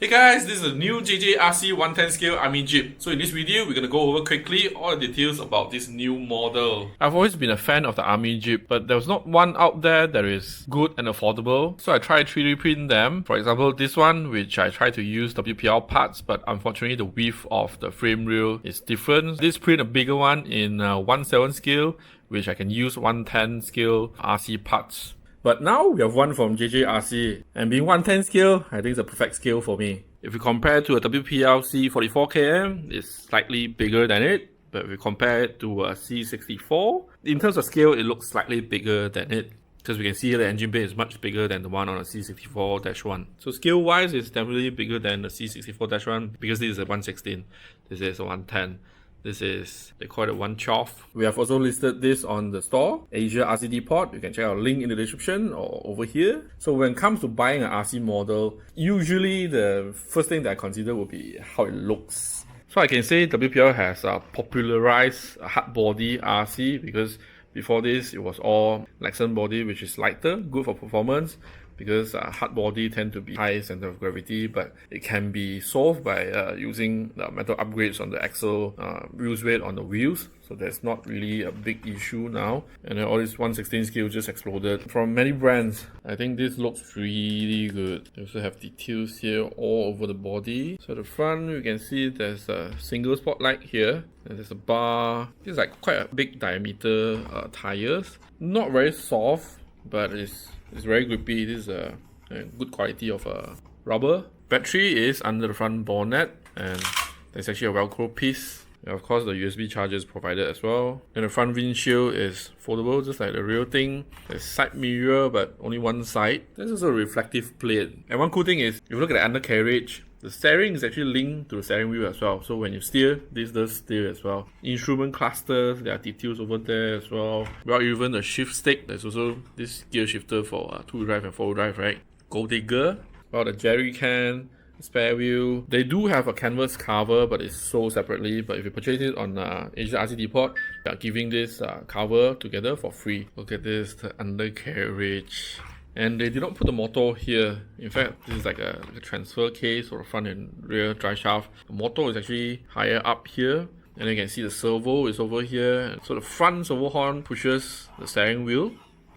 Hey guys, this is a new JJRC 110 scale army jeep. So in this video, we're going to go over quickly all the details about this new model. I've always been a fan of the army jeep, but there was not one out there that is good and affordable. So I tried 3D print them. For example, this one, which I tried to use WPL parts, but unfortunately the width of the frame rail is different. This print a bigger one in 1/7 scale, which I can use 110 scale RC parts. But now we have one from JJRC, and being 110 scale, I think it's a perfect scale for me. If we compare to a WPL C44km, it's slightly bigger than it, but if we compare it to a C64, in terms of scale, it looks slightly bigger than it. Because we can see here the engine bay is much bigger than the one on a C64-1. So scale-wise, it's definitely bigger than the C64-1 because this is a 116, this is a 110. This is, they call it 112. We have also listed this on the store, Asia RCD port. You can check out a link in the description or over here. So when it comes to buying an RC model, usually the first thing that I consider will be how it looks. So I can say WPL has popularized a hard body RC because before this it was all Lexan body, which is lighter, good for performance. Because hard body tend to be high center of gravity, but it can be solved by using the metal upgrades on the axle, reduce weight on the wheels. So that's not really a big issue now. And then all this 116 scale just exploded. From many brands, I think this looks really good. You also have details here all over the body. So the front, you can see there's a single spotlight here. And there's a bar. This is like quite a big diameter tires. Not very soft, but it's very grippy. This is a good quality of rubber. Battery is under the front bonnet, and there's actually a Velcro piece. And of course, the USB charger is provided as well. Then the front windshield is foldable, just like the real thing. There's side mirror, but only one side. There's also a reflective plate. And one cool thing is, if you look at the undercarriage, the steering is actually linked to the steering wheel as well. So when you steer, this does steer as well. Instrument clusters, there are details over there as well. Well, even the shift stick, there's also this gear shifter for 2-wheel drive and 4-wheel drive, right? Gold digger. Well, the jerry can, spare wheel. They do have a canvas cover, but it's sold separately. But if you purchase it on Asia RCD port, they are giving this cover together for free. Look at this, the undercarriage. And they did not put the motor here. In fact, this is like a transfer case for the front and rear drive shaft. The motor is actually higher up here. And you can see the servo is over here. So the front servo horn pushes the steering wheel.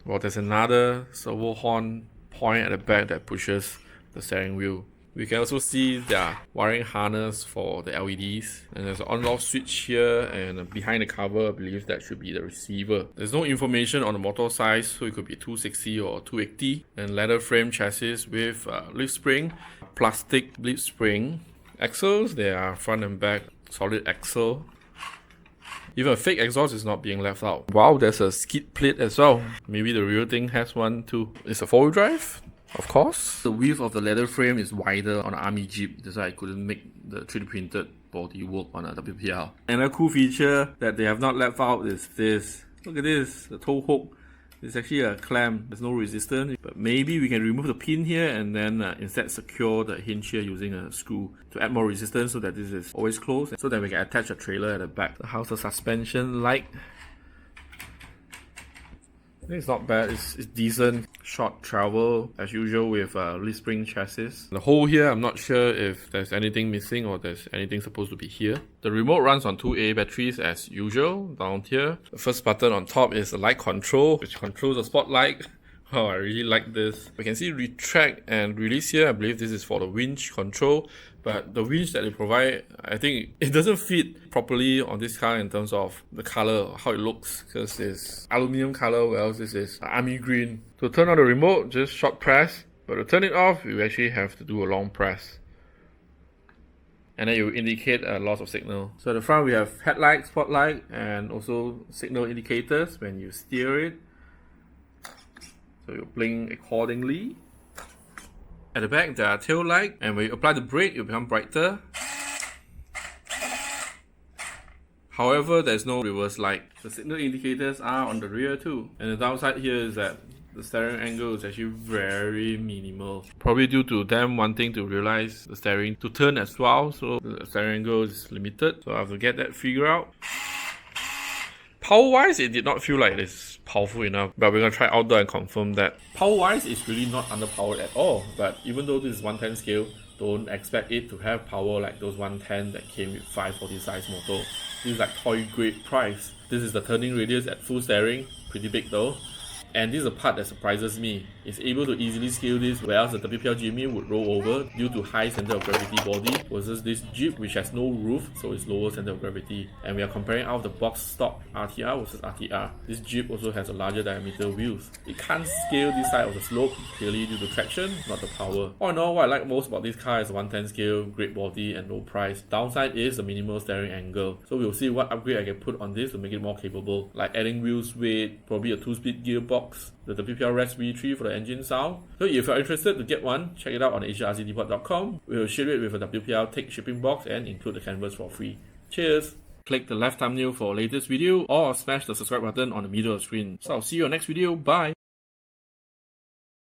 Well, there's another servo horn point at the back that pushes the steering wheel. We can also see the wiring harness for the LEDs, and there's an on-off switch here, and behind the cover I believe that should be the receiver. There's no information on the motor size, so it could be 260 or 280, and leather frame chassis with lift spring, plastic lift spring. Axles, they are front and back solid axle. Even a fake exhaust is not being left out. Wow, there's a skid plate as well. Maybe the real thing has one too. It's a 4-wheel drive, of course. The width of the leather frame is wider on an army jeep. That's why I couldn't make the 3D printed body work on a WPL. Another cool feature that they have not left out is this. Look at this, the tow hook. It's actually a clamp. There's no resistance. But maybe we can remove the pin here and then instead secure the hinge here using a screw to add more resistance so that this is always closed. So that we can attach a trailer at the back. How's the suspension like? I think it's not bad, it's decent. Short travel as usual with lift spring chassis. The hole here, I'm not sure if there's anything missing or there's anything supposed to be here. The remote runs on 2A batteries as usual down here. The first button on top is the light control, which controls the spotlight. Oh, I really like this. We can see retract and release here. I believe this is for the winch control. But the winch that they provide, I think it doesn't fit properly on this car in terms of the color, how it looks. Because it's aluminum color, whereas this is army green. To turn on the remote, just short press. But to turn it off, you actually have to do a long press. And then you indicate a loss of signal. So at the front we have headlight, spotlight, and also signal indicators when you steer it. So you blink accordingly. At the back there are tail light, and when you apply the brake it will become brighter. However, there's no reverse light. The signal indicators are on the rear too. And the downside here is that the steering angle is actually very minimal. Probably due to them wanting to realize the steering to turn as well, so the steering angle is limited. So I have to get that figured out. Power wise, it did not feel like it's powerful enough, but we're gonna try outdoor and confirm that. Power wise, it's really not underpowered at all, but even though this is 110 scale, don't expect it to have power like those 110 that came with 540 size motor. This is like toy grade price. This is the turning radius at full steering, pretty big though. And this is the part that surprises me. It's able to easily scale this, whereas the WPL GME would roll over due to high center of gravity body versus this Jeep which has no roof, so it's lower center of gravity. And we are comparing out the box stock RTR versus RTR. This Jeep also has a larger diameter wheels. It can't scale this side of the slope, clearly due to traction, not the power. All in all, what I like most about this car is 110 scale, great body and low price. Downside is the minimal steering angle. So we'll see what upgrade I can put on this to make it more capable, like adding wheels weight, probably a 2-speed gearbox, the WPL Rex V3 for the engine sound. So if you're interested to get one, check it out on JJRCdepot.com. We will ship it with a WPL Take shipping box and include the canvas for free. Cheers! Click the left thumbnail for latest video or smash the subscribe button on the middle of the screen. So I'll see you on the next video. Bye!